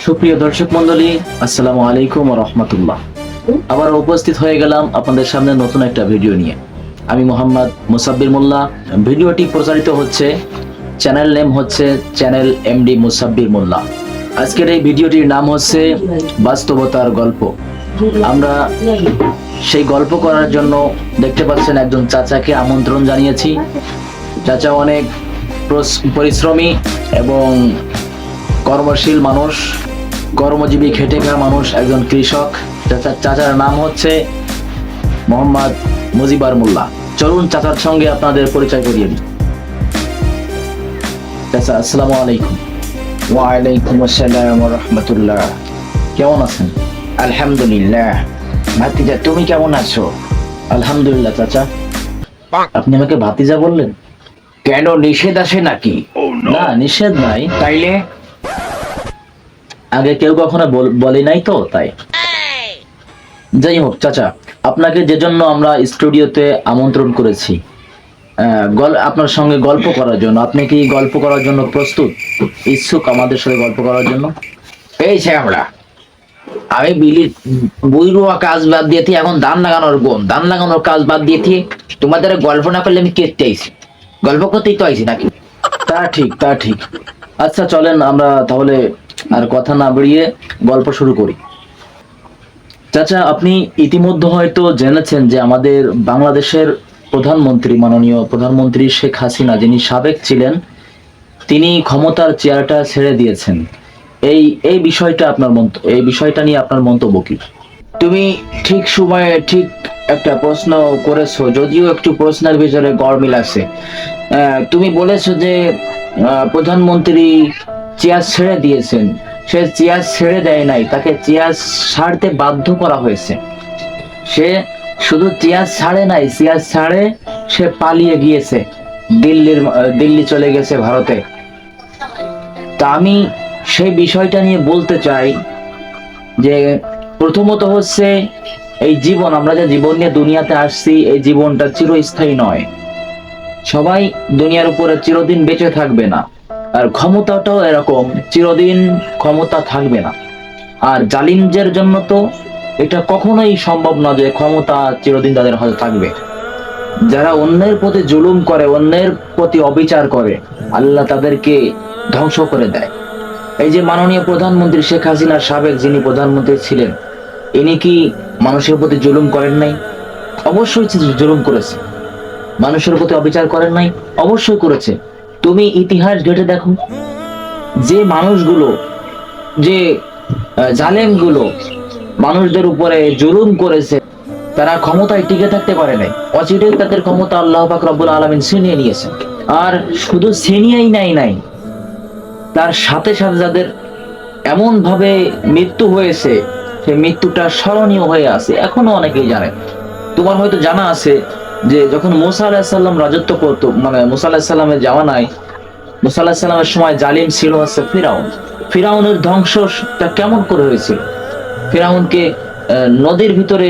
সুপ্রিয় দর্শক মন্ডলী, আসসালামু আলাইকুম ওয়া রাহমাতুল্লাহ। আবার উপস্থিত হয়ে গেলাম আপনাদের সামনে নতুন একটা ভিডিও নিয়ে। আমি মোহাম্মদ মুসাব্বির মোল্লা। ভিডিওটি প্রচারিত হচ্ছে, চ্যানেল নেম হচ্ছে চ্যানেল এমডি মুসাব্বির মোল্লা। আজকের এই ভিডিওটির নাম হচ্ছে বাস্তবতার গল্প। আমরা সেই গল্প করার জন্য দেখতে পাচ্ছেন একজন চাচাকে আমন্ত্রণ জানিয়েছি। চাচা অনেক পরিশ্রমী এবং কর্মশীল মানুষ, কর্মজীবী, খেটে খাওয়া মানুষ, একজন কৃষক। চাচার নাম হচ্ছে মোহাম্মদ মুজিবার মোল্লা। চলুন চাচার সঙ্গে আপনাদের পরিচয় করিয়ে দিই। চাচা, আসসালামু আলাইকুম। ওয়ালাইকুম আসসালাম ওয়া রাহমাতুল্লাহ। কেমন আছেন? আলহামদুলিল্লাহ। ভাতিজা, তুমি কেমন আছো? আলহামদুলিল্লাহ। চাচা, আপনি আমাকে ভাতিজা বললেন কেন, নিষেধ আছে নাকি? না, নিষেধ নাই। তাইলে আগে কেউ কখনো বলে নাই তো, তাই। যাই হোক চাচা, আপনাকে যে জন্য আমরা স্টুডিওতে আমন্ত্রণ করেছি আপনার সঙ্গে গল্প করার জন্য। আপনি কি গল্প করার জন্য প্রস্তুত, ইচ্ছুক আমাদের সাথে গল্প করার জন্য? এই শ্যামলা, আমি বুইরুয়া কাজ বাদ দিয়েছি, এখন ধান লাগানোর কাজ বাদ দিয়েছি। তোমাদের গল্প না করলে আমি কেটে আইছি, গল্প করতেই তো আইছি নাকি? তা ঠিক, তা ঠিক। আচ্ছা চলেন আমরা তাহলে আর কথা না বাড়িয়ে গল্প শুরু করি। চাচা, আপনি ইতিমধ্যে হয়তো জেনেছেন যে আমাদের বাংলাদেশের প্রধানমন্ত্রী, মাননীয় প্রধানমন্ত্রী শেখ হাসিনা, যিনি সাবেক ছিলেন, তিনি ক্ষমতার চেয়ারটা ছেড়ে দিয়েছেন। এই বিষয়টা এই বিষয়টা নিয়ে আপনার মন্তব্য কি? তুমি ঠিক সময়ে ঠিক একটা প্রশ্ন করেছো, যদিও একটু প্রশ্নের ভিতরে গরমিল আছে। তুমি বলেছো যে প্রধানমন্ত্রী চেয়ার ছেড়ে দিয়েছেন। সে চেয়ার ছেড়ে দেয় নাই, তাকে চেয়ার ছাড়তে বাধ্য করা হয়েছে। সে শুধু চেয়ার ছাড়ে নাই, চেয়ার ছাড়ে সে পালিয়ে গিয়েছে, দিল্লি চলে গেছে, ভারতে। তা আমি সেই বিষয়টা নিয়ে বলতে চাই যে প্রথমত হচ্ছে এই জীবন, আমরা যে জীবন নিয়ে দুনিয়াতে আসছি, এই জীবনটা চিরস্থায়ী নয়। সবাই দুনিয়ার উপরে চিরদিন বেঁচে থাকবে না, আর ক্ষমতাটাও এরকম, চিরদিন ক্ষমতা থাকবে না। আর জালিমদের জন্য তো এটা কখনোই সম্ভব না যে ক্ষমতা চিরদিন তাদের হাতে থাকবে। যারা অন্যের প্রতি জুলুম করে, অন্যের প্রতি অবিচার করে, আল্লাহ তাদেরকে ধ্বংস করে দেয়। এই যে মাননীয় প্রধানমন্ত্রী শেখ হাসিনা, সাবেক যিনি প্রধানমন্ত্রী ছিলেন, ইনি কি মানুষের প্রতি জুলুম করেন নাই? অবশ্যই জুলুম করেছে। মানুষের প্রতি অবিচার করেন নাই? অবশ্যই করেছে। তুমি ইতিহাস ঘেঁটে দেখো, যে মানুষগুলো, যে জালেমগুলো মানুষদের উপরে জুলুম করেছে, তারা ক্ষমতায় টিকে থাকতে পারে নাই। অচিরেই তাদের ক্ষমতা আল্লাহ পাক রব্বুল আলামিন ছিনিয়ে নিয়েছেন। আর শুধু ছিনিয়েই নাই, তার সাথে সাথে যাদের এমন ভাবে মৃত্যু হয়েছে, সেই মৃত্যুটা স্মরণীয় হয়ে আছে, এখনো অনেকেই জানে। তোমার হয়তো জানা আছে যে যখন মুসা আলাইহিস সালাম রাজত্ব করতো, মানে মুসা আলাইহিস সালামের জামানায়, মুসা আলাইহিস সালামের সময় জালিম ছিল হচ্ছে ফিরাউন। ফিরাউনের ধ্বংসটা কেমন করে হয়েছিল? ফিরাউনকে নদীর ভিতরে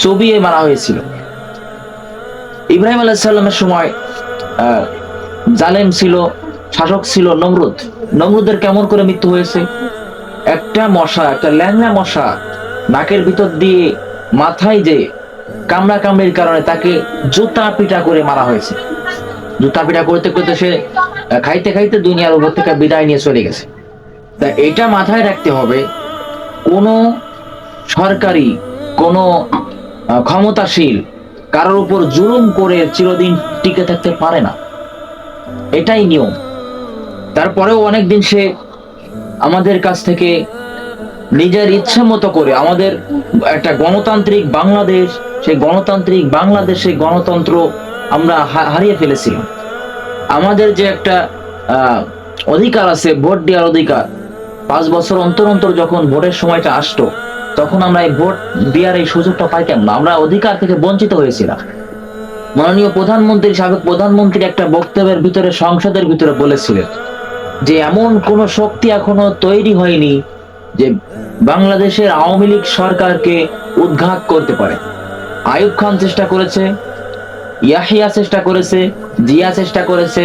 চবিয়ে মারা হয়েছিল। ইব্রাহিম আলাইহিস সালামের সময় জালেম ছিল, শাসক ছিল নমরুদ। নমরুদের কেমন করে মৃত্যু হয়েছে? একটা মশা, একটা ল্যাংড়া মশা নাকের ভিতর দিয়ে মাথায় যে কামড়া কামড়ির কারণে তাকে জুতা পিটা করে মারা হয়েছে। জুতা পিটা করতে করতে সে খাইতে খাইতে দুনিয়ার উপর থেকে বিদায় নিয়ে চলে গেছে। তা এটা মাথায় রাখতে হবে, কোন সরকারি, কোন ক্ষমতাশীল কারোর উপর জুলুম করে চিরদিন টিকে থাকতে পারে না, এটাই নিয়ম। তারপরেও অনেকদিন সে আমাদের কাছ থেকে নিজের ইচ্ছা মতো করে, আমাদের একটা গণতান্ত্রিক বাংলাদেশ, সেই গণতান্ত্রিক বাংলাদেশে গণতন্ত্র আমরা হারিয়ে ফেলেছিলাম। আমাদের যে একটা অধিকার আছে, ভোট দেওয়ার অধিকার, 5 বছর অন্তর অন্তর যখন ভোটের সময়টা আসতো, তখন আমরা এই ভোট দেওয়ার এই সুযোগটা পাইতাম না, আমরা অধিকার থেকে বঞ্চিত হয়েছিলাম। মাননীয় প্রধানমন্ত্রী, সাবেক প্রধানমন্ত্রী একটা বক্তব্যের ভিতরে, সংসদের ভিতরে বলেছিলেন যে এমন কোন শক্তি এখনো তৈরি হয়নি যে বাংলাদেশের আওয়ামী লীগ সরকারকে উৎখাত করতে পারে। আইয়ুব খান চেষ্টা করেছে, ইয়াহিয়া চেষ্টা করেছে, জিয়া চেষ্টা করেছে,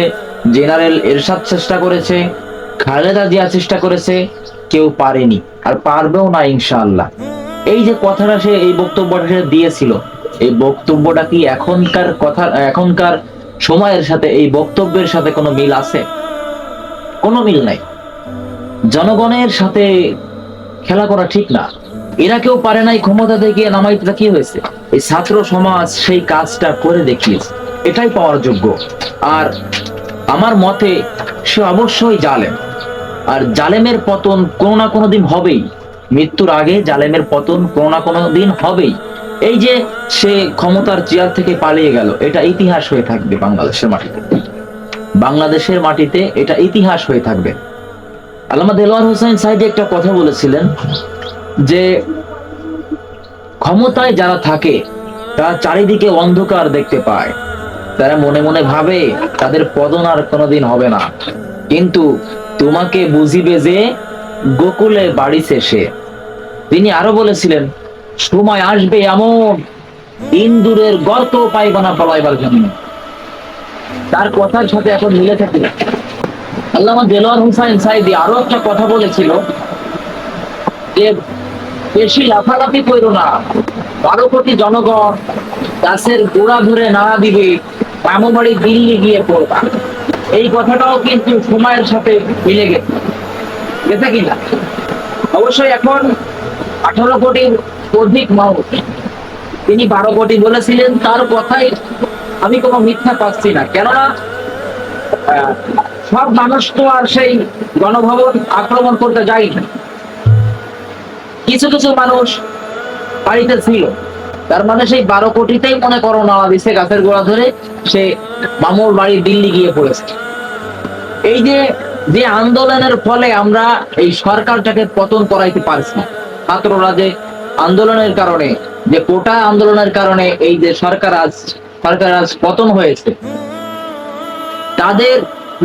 জেনারেল এরশাদ চেষ্টা করেছে, খালেদা জিয়া চেষ্টা করেছে, কেউ পারেনি আর পারবেও না ইনশাআল্লাহ। এই যে কথাটা সে এই বক্তব্যটা সে দিয়েছিল, এই বক্তব্যটা কি এখনকার কথা, এখনকার সময়ের সাথে এই বক্তব্যের সাথে কোনো মিল আছে? কোনো মিল নাই। জনগণের সাথে খেলা করা ঠিক না। এরা কেউ পারে নাই, ক্ষমতা থেকে নামাইতে কি হয়েছে? এই ছাত্র সমাজ সেই কাজটা করে দেখিয়েছে, এটাই পাওয়ার যোগ্য। আর আমার মতে সে অবশ্যই জালেম, আর জালেমের পতন কোনো না কোনো দিন হবেই। মৃত্যুর আগে জালেমের পতন কোনো না কোনো দিন হবেই। এই যে সে ক্ষমতার চেয়ার থেকে পালিয়ে গেল, এটা ইতিহাস হয়ে থাকবে বাংলাদেশের মাটিতে। বাংলাদেশের মাটিতে এটা ইতিহাস হয়ে থাকবে। আল্লামা দেলোয়ার হোসেন সাইদি একটা কথা বলেছিলেন যে ক্ষমতায় যারা থাকে তারা চারিদিকে অন্ধকার দেখতে পায়, তারা মনে মনে ভাবে তাদের পতন আর কোনোদিন হবে না, কিন্তু তোমাকে বুঝিবে যে গোকুলে বাড়ি শেষে। তিনি আরো বলেছিলেন, সময় আসবে এমন ইন্দুরের গর্ত পাইব না পলাইবার জন্য। তার কথার সাথে এখন মিলে থাকে। আল্লামা দেলোয়ার হোসেন সাইদি আরো একটা কথা বলেছিল যে বেশি লাফালাফি করো না, 12 কোটি জনগণ গাছের গোড়া ধরে নাড়া দিবে, মামুবাড়ি দিল্লি গিয়ে পড়বা। এই কথাটাও কিন্তু সময়ের সাথে মিলে গেছে কিনা? অবশ্যই এখন 18 কোটির অধিক মানুষ, তিনি 12 কোটি বলেছিলেন, তার কথাই আমি কোনো মিথ্যা পাচ্ছি না। কেননা সব মানুষ তো আর সেই গণভবন আক্রমণ করতে যায়নি, কিছু কিছু মানুষ বাড়িতে ছিল। তার মানে সেই 12 কোটিতেই মনে করো না দিছে গাছের গোড়া ধরে সে মামুর বাড়ি দিল্লি গিয়ে পড়েছে। এই যে যে আন্দোলনের ফলে আমরা এই সরকারটাকে পতন করাইতে পারছি, ছাত্ররা যে আন্দোলনের কারণে, যে কোটা আন্দোলনের কারণে এই যে সরকার আজ পতন হয়েছে, তাদের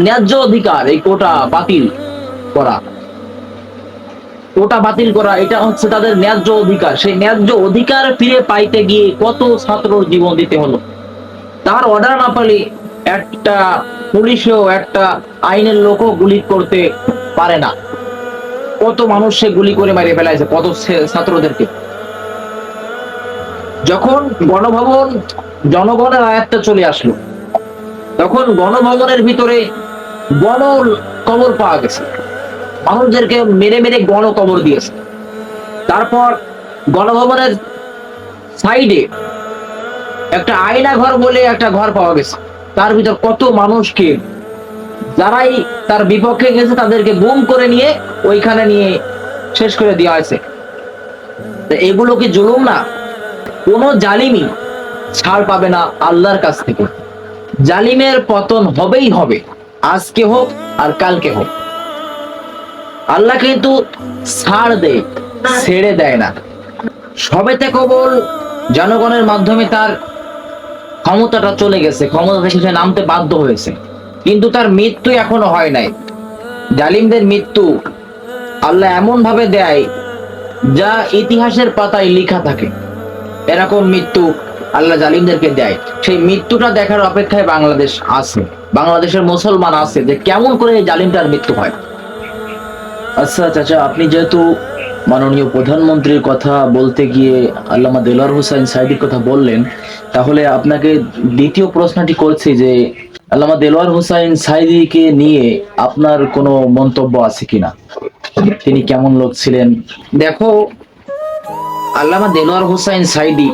ন্যায্য অধিকার এই কোটা বাতিল করা, এটা হচ্ছে তাদের ন্যায্য অধিকার। সেই ন্যায্য অধিকার ফিরে পাইতে গিয়ে কত ছাত্র জীবন দিতে হলো। তার অর্ডার না পেলে একটা পুলিশও, একটা আইনের লোকও গুলি করতে পারে না। কত মানুষ সে গুলি করে মেরে ফেলাইছে, কত ছাত্রদেরকে। যখন গণভবন জনগণের আয়ত্তে চলে আসলো, তখন গণভবনের ভিতরে গণ কবর পাওয়া গেছে, মানুষদেরকে মেরে মেরে গণ কবর দিয়েছে। তারপর গণভবনের সাইডে একটা আয়না ঘর বলে একটা ঘর পাওয়া গেছে, তার ভিতর কত মানুষকে, যারাই তার বিপক্ষে গেছে তাদেরকে গুম করে নিয়ে ওইখানে নিয়ে শেষ করে দেওয়া হয়েছে। এগুলো কি জুলুম না? কোন জালিমি ছাড় পাবে না আল্লাহর কাছ থেকে। জালিমের পতন হবেই হবে, আজকে হোক আর কালকে হোক। আল্লাহ কিন্তু ছাড় দেয়, ছেড়ে দেয় না। সবেতে কেবল জনগণের মাধ্যমে তার ক্ষমতাটা চলে গেছে, ক্ষমতা থেকে সে নামতে বাধ্য হয়েছে, কিন্তু তার মৃত্যু এখনো হয় নাই। জালিমদের মৃত্যু আল্লাহ এমন ভাবে দেয় যা ইতিহাসের পাতায় লেখা থাকে। এরকম মৃত্যু আল্লাহ জালিমদেরকে দেয়। সেই মৃত্যুটা দেখার অপেক্ষায় বাংলাদেশ আছে, বাংলাদেশের মুসলমান আছে, যে কেমন করে এই জালিমটার মৃত্যু হয়। আচ্ছা চাচা, আপনি যেহেতু মাননীয় প্রধানমন্ত্রীর কথা বলতে গিয়ে আল্লামা দেলোয়ার হোসেন সাইদির কথা বললেন, তাহলে আপনাকে দ্বিতীয় প্রশ্নটি করছি যে আল্লামা দেলোয়ার হোসেন সাইদিকে নিয়ে আপনার কোনো মন্তব্য আছে কিনা? তিনি কেমন লোক ছিলেন? দেখো, আল্লামা দেলোয়ার হোসেন সাইদি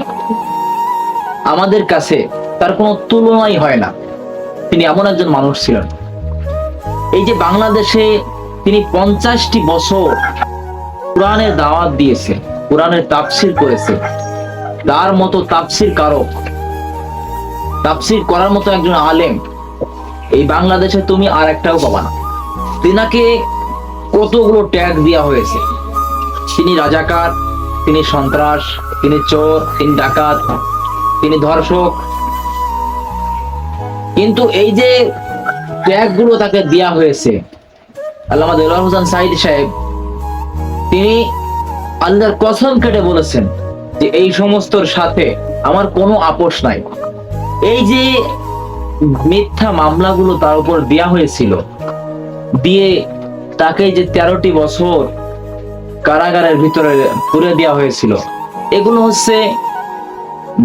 আমাদের কাছে তার কোনো তুলনাই হয় না। তিনি এমন একজন মানুষ ছিলেন, এই যে বাংলাদেশে তিনি 50টি বছর কোরআনের দাওয়াত দিয়েছে, কোরআনের তাফসির করেছে। তার মতো তাফসির কারক, তাফসির করার মতো একজন আলেম এই বাংলাদেশে তুমি আর একটাও পাবা না। তিনাকে কতগুলো ট্যাগ দেওয়া হয়েছে, তিনি রাজাকার, তিনি সন্ত্রাস, তিনি চোর, তিনি ডাকাত, তিনি ধর্ষক, কিন্তু এই যে ট্যাগ গুলো তাকে দেওয়া হয়েছে, আল্লামা দেলোয়ার হোসেন সাইদি সাহেব তিনি আল্লাহর কসম কেটে বলেছেন যে এই সমস্তর সাথে আমার কোনো আপোষ নাই। এই যে মিথ্যা মামলাগুলো তার উপর দেয়া হয়েছিল, দিয়ে তাকে যে 13টি বছর কারাগারের ভিতরে পুরে দেওয়া হয়েছিল। এগুলো হচ্ছে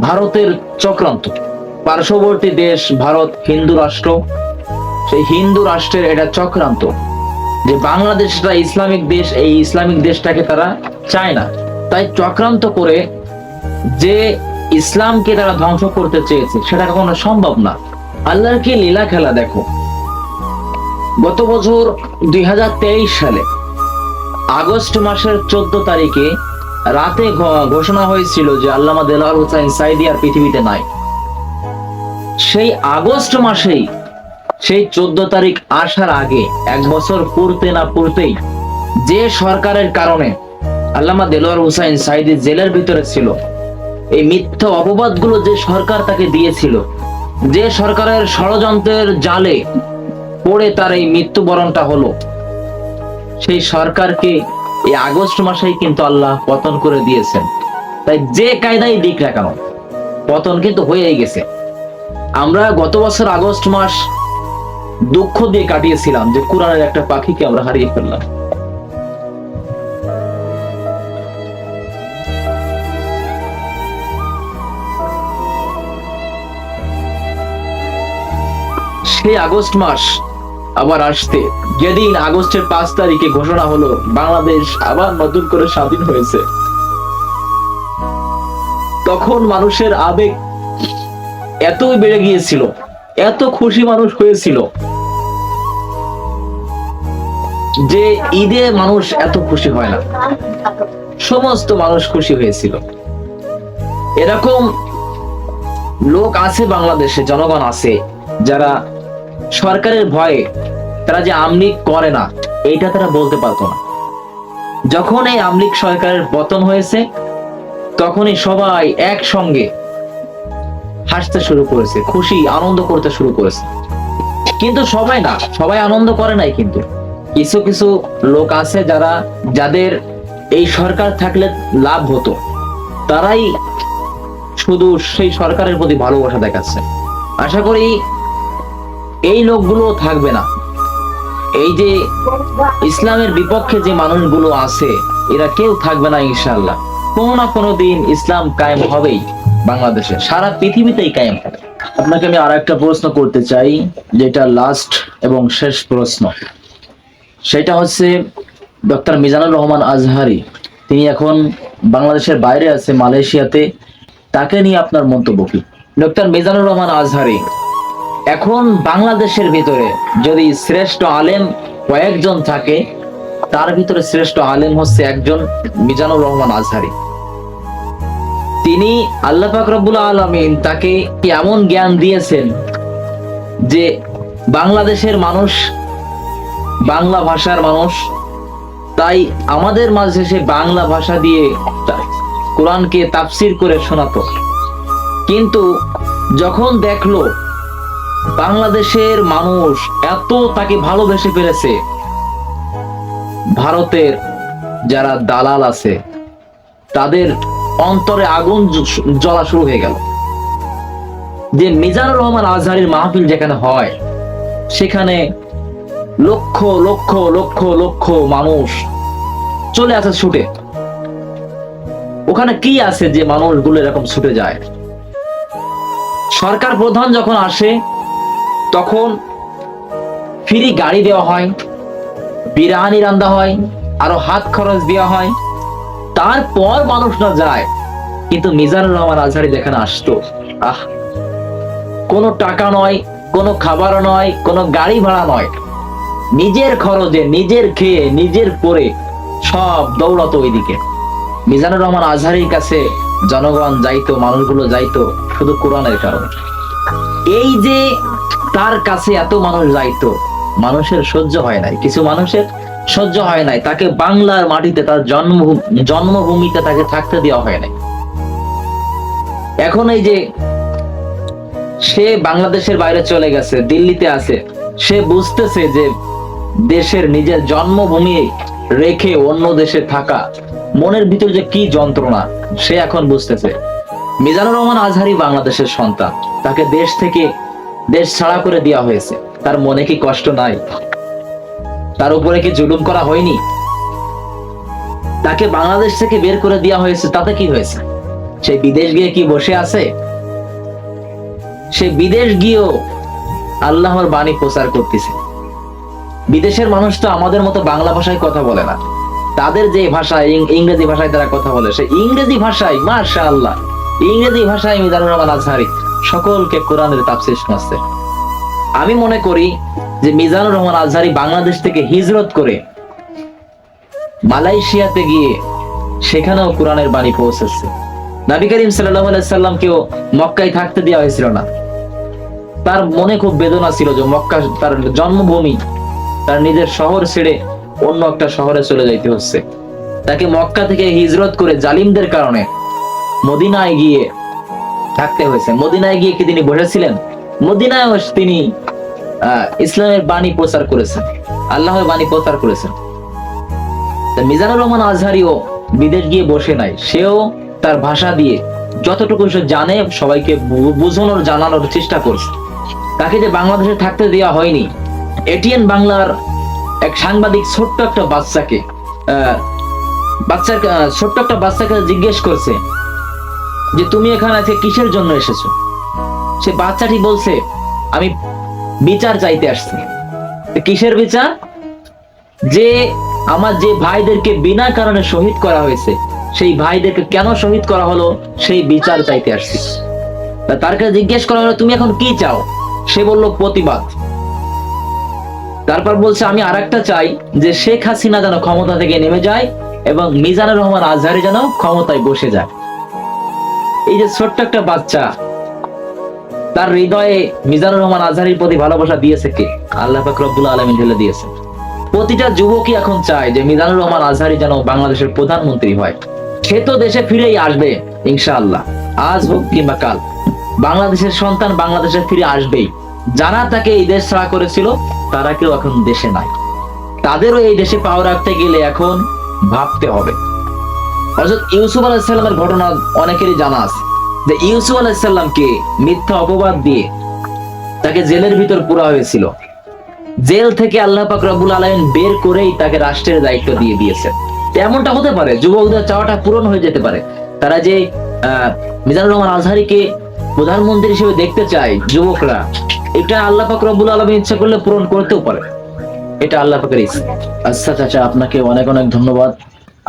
ভারতের চক্রান্ত। পার্শ্ববর্তী দেশ ভারত হিন্দু রাষ্ট্র, সেই হিন্দু রাষ্ট্রের এটা চক্রান্ত যে বাংলাদেশটা ইসলামিক দেশ, এই ইসলামিক দেশটাকে তারা চায় না, তাই চক্রান্ত করে যে ইসলামকে তারা ধ্বংস করতে চেয়েছে সেটা কখনো সম্ভব না। আল্লাহর কি লীলা খেলা দেখো। গত বছর 2023 সালে আগস্ট মাসের 14 তারিখে রাতে ঘোষণা হয়েছিল যে আল্লামা দেলোয়ার হোসেন সাঈদী আর পৃথিবীতে নাই। সেই আগস্ট মাসেই, সেই 14 তারিখ আসার আগে 1 বছর পূর্তে না পূর্তেই যে সরকারের কারণে আল্লামা দেলোয়ার হোসেন সাঈদী জেলের ভিতরে ছিল, এই মিথ্যা অপবাদগুলো যে সরকার তাকে দিয়েছিল, যে সরকারের ষড়যন্ত্রের জালে পড়ে তার এই মৃত্যুবরণটা হলো, সেই সরকারকে এই আগস্ট মাসেই কিন্তু আল্লাহ পতন করে দিয়েছেন। তাই যে কায়দায় দিক না কেন পতন কিন্তু হয়েই গেছে। আমরা গত বছর আগস্ট মাস দুঃখ দিয়ে কাটিয়েছিলাম যে কোরআনের একটা পাখিকে আমরা হারিয়ে ফেললাম। সেই আগস্ট মাস আবার আসতে, যেদিন আগস্টের 5 তারিখে ঘোষণা হলো বাংলাদেশ আবার নতুন করে স্বাধীন হয়েছে, তখন মানুষের আবেগ এতই বেড়ে গিয়েছিল, এত খুশি মানুষ হয়েছিল যে ঈদে মানুষ এত খুশি হয় না, সমস্ত মানুষ খুশি হয়েছিল। এরকম লোক আছে বাংলাদেশে, জনগণ আছে যারা সরকারের ভয়ে তারা যে আমলিগ করে না এইটা তারা বলতে পারতো না। যখন এই আমলিগ সরকারের পতন হয়েছে তখনই সবাই একসঙ্গে হাসতে শুরু করেছে, খুশি আনন্দ করতে শুরু করেছে। কিন্তু সবাই না, সবাই আনন্দ করে নাই। কিন্তু কিছু কিছু লোক আছে যাদের এই সরকার থাকলে লাভ হতো, তারাই শুধু সেই সরকারের প্রতি ভালোবাসা দেখাচ্ছে। আশা করি এই লোকগুলো থাকবে না। এই যে ইসলামের বিপক্ষে যে মানুষগুলো আছে এরা কেউ থাকবে না ইনশাআল্লাহ। কোনো না কোনো দিন ইসলাম কায়েম হবেই বাংলাদেশে, সারা পৃথিবীতেই কায়েম হবে। আপনাকে আমি আর একটা প্রশ্ন করতে চাই, যেটা লাস্ট এবং শেষ প্রশ্ন। সেটা হচ্ছে ডক্টর মিজানুর রহমান আজহারী, তিনি এখন বাংলাদেশের বাইরে আছে, মালয়েশিয়াতে। তাকে নিয়ে আপনার মন্তব্য কি? ডক্টর মিজানুর রহমান আজহারী এখন বাংলাদেশের ভিতরে যদি শ্রেষ্ঠ আলেম কয়েকজন থাকে, তার ভিতরে শ্রেষ্ঠ আলেম হচ্ছে একজন মিজানুর রহমান আজহারী। তিনি আল্লাহ পাক রব্বুল আলামিন তাকে এমন জ্ঞান দিয়েছেন যে বাংলাদেশের মানুষ বাংলা ভাষার মানুষ, তাই আমাদের মাঝে সে বাংলা ভাষা দিয়ে কোরআনকে তাফসির করে শোনাতো। কিন্তু যখন দেখলো বাংলাদেশের মানুষ এত তাকে ভালোবেসে ফেলেছে, ভারতের যারা দালাল আছে তাদের অন্তরে আগুন জ্বলা শুরু হয়ে গেল যে মিজানুর রহমান আজহারীর মাহফিল যেখানে হয় সেখানে লক্ষ লক্ষ লক্ষ লক্ষ মানুষ চলে আসে ছুটে। ওখানে কি আছে যে মানুষগুলো এরকম ছুটে যায়? সরকার প্রধান যখন আসে তখন ফ্রি গাড়ি দেওয়া হয়, বিরিয়ানি রান্না হয়, আরো হাত খরচ দেওয়া হয়, তারপর মানুষ না যায়। কিন্তু মিজানুর রহমান আজহারী যেখানে আসতো, কোনো টাকা নয়, কোনো খাবার নয়, কোনো গাড়ি ভাড়া নয়, নিজের খরচে, নিজের খেয়ে, নিজের পরে সব দৌড়াতো ওইদিকে। মিজানুর রহমান আজহারীর কাছে জনগণ যাইতো, মানুষগুলো যাইতো শুধু কোরআনের কারণে। এই যে তার কাছে এত মানুষ যাইতো, মানুষের সহ্য হয় নাই, কিছু মানুষের সহ্য হয় নাই, তাকে বাংলার মাটিতে, তার জন্মভূমিতে তাকে থাকতে দেওয়া হয় নাই। এখন এই যে সে বাংলাদেশের বাইরে চলে গেছে, দিল্লিতে আছে, সে বুঝতেছে যে দেশের নিজের জন্মভূমি রেখে অন্য দেশে থাকা মনের ভিতর যে কি যন্ত্রণা সে এখন বুঝতেছে। মিজানুর রহমান আজহারী বাংলাদেশের সন্তান, তাকে দেশ থেকে দেশ ছাড়া করে দেওয়া হয়েছে, তার মনে কি কষ্ট নাই? তার উপরে কি জুলুম করা হয়নি? তাকে বাংলাদেশ থেকে বের করে দেওয়া হয়েছে, তাতে কি হয়েছে? সে বিদেশ গিয়ে কি বসে আছে? সে বিদেশ গিয়েও আল্লাহর বাণী প্রচার করতেছে। বিদেশের মানুষ তো আমাদের মতো বাংলা ভাষায় কথা বলে না, তাদের যে ভাষা ইংরেজি ভাষায় তারা কথা বলে, সে ইংরেজি ভাষায় মাশাআল্লাহ ইংরেজি ভাষায় মিজানুর রহমান আজহারি সকলকে কোরআনের তাফসীর শোনাচ্ছে। আমি মনে করি যে মিজানুর রহমান আজহারি বাংলাদেশ থেকে হিজরত করে মালয়েশিয়াতে গিয়ে সেখানেও কোরআনের বাণী পৌঁছেছে। নবী করিম সাল্লাল্লাহু আলাইহি সাল্লামকেও মক্কায় থাকতে দেওয়া হয়েছিল না। তার মনে খুব বেদনা ছিল যে মক্কা তার জন্মভূমি, তার নিজের শহর ছেড়ে অন্য একটা শহরে চলে যাইতে হচ্ছে। তাকে মক্কা থেকে হিজরত করে জালিমদের কারণে মদিনায় গিয়ে থাকতে হয়েছে। মদিনায় গিয়ে কি তিনি বসেছিলেন? মদিনায় তিনি ইসলামের বাণী প্রচার করেছেন, আল্লাহর বাণী প্রচার করেছেন। মিজানুর রহমান আজহারিও বিদেশ গিয়ে বসে নাই, সেও তার ভাষা দিয়ে যতটুকু সে জানে সবাইকে বোঝানোর জানানোর চেষ্টা করছে। তাকে যে বাংলাদেশে থাকতে দেওয়া হয়নি, এটিএন বাংলার এক সাংবাদিক ছোট্ট একটা বাচ্চাকে জিজ্ঞেস করছে যে তুমি এখানে আজকে কিসের জন্য এসেছো? সে বাচ্চাটি বলছে আমি বিচার চাইতে আসছি। কিসের বিচার? যে আমার যে ভাইদেরকে বিনা কারণে শহীদ করা হয়েছে, সেই ভাইদেরকে কেন শহীদ করা হলো সেই বিচার চাইতে আসছি। তার কাছে জিজ্ঞেস করা হলো তুমি এখন কি চাও? সে বলল প্রতিবাদ। তারপর বলছে আমি আরেকটা চাই যে শেখ হাসিনা যেন ক্ষমতা থেকে নেমে যায় এবং মিজানুর রহমান আজহারি যেন ক্ষমতায় বসে যায়। এই যে ছোট্ট একটা বাচ্চা, তার হৃদয়ে মিজানুর রহমান আজহারির প্রতি ভালোবাসা দিয়েছে কে? আল্লাহ পাক রব্বুল আলামিন ঢেলে দিয়েছে। প্রতিটা যুবকই এখন চায় যে মিজানুর রহমান আজহারি যেন বাংলাদেশের প্রধানমন্ত্রী হয়। সে তো দেশে ফিরেই আসবে ইনশাআল্লাহ, আজ হোক কিংবা কাল। বাংলাদেশের সন্তান বাংলাদেশে ফিরে আসবেই। যারা তাকে এই দেশ ছাড়া করেছিল তারা কেউ এখন দেশে নাই, তাদেরও এই দেশে পাওয়া রাখতে গেলে এখন ভাবতে হবে। হযরত ইউসুফ আলাইহিস সালামের ঘটনা অনেকেরই জানা আছে যে ইউসুফ আলাইহিস সালামকে মিথ্যা অপবাদ দিয়ে তাকে জেলের ভিতর পুরা হয়েছিল। জেল থেকে আল্লাহ পাক রব্বুল আলামিন বের করেই তাকে রাষ্ট্রের দায়িত্ব দিয়ে দিয়েছে। এমনটা হতে পারে যুবকদের চাওয়াটা পূরণ হয়ে যেতে পারে। তারা যে মিজানুর রহমান আজহারিকে প্রধানমন্ত্রী হিসেবে দেখতে চায় যুবকরা, এটা আল্লাহ পাক রব্বুল আলামিন ইচ্ছা করলে পূরণ করতেও পারে। এটা আল্লাহ পাকের ইচ্ছা। আচ্ছা চাচা, আপনাকে অনেক অনেক ধন্যবাদ।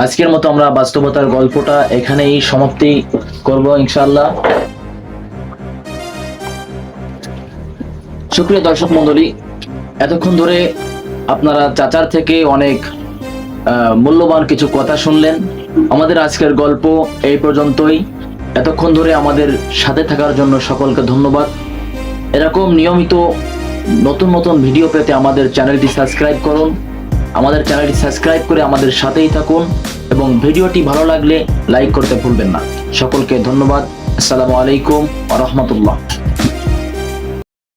আজকের মতো আমরা বাস্তবতার গল্পটা এখানেই সমাপ্তি করব ইনশাআল্লাহ। সুপ্রিয় দর্শক মণ্ডলী, এতক্ষণ ধরে আপনারা চাচার থেকে অনেক মূল্যবান কিছু কথা শুনলেন। আমাদের আজকের গল্প এই পর্যন্তই। এতক্ষণ ধরে আমাদের সাথে থাকার জন্য সকলকে ধন্যবাদ। এরকম নিয়মিত নতুন নতুন ভিডিও পেতে আমাদের চ্যানেলটি সাবস্ক্রাইব করুন। আমাদের চ্যানেলটি সাবস্ক্রাইব করে আমাদের সাথেই থাকুন এবং ভিডিওটি ভালো লাগলে লাইক করতে ভুলবেন না। সকলকে ধন্যবাদ। আসসালামু আলাইকুম ওয়া রাহমাতুল্লাহ।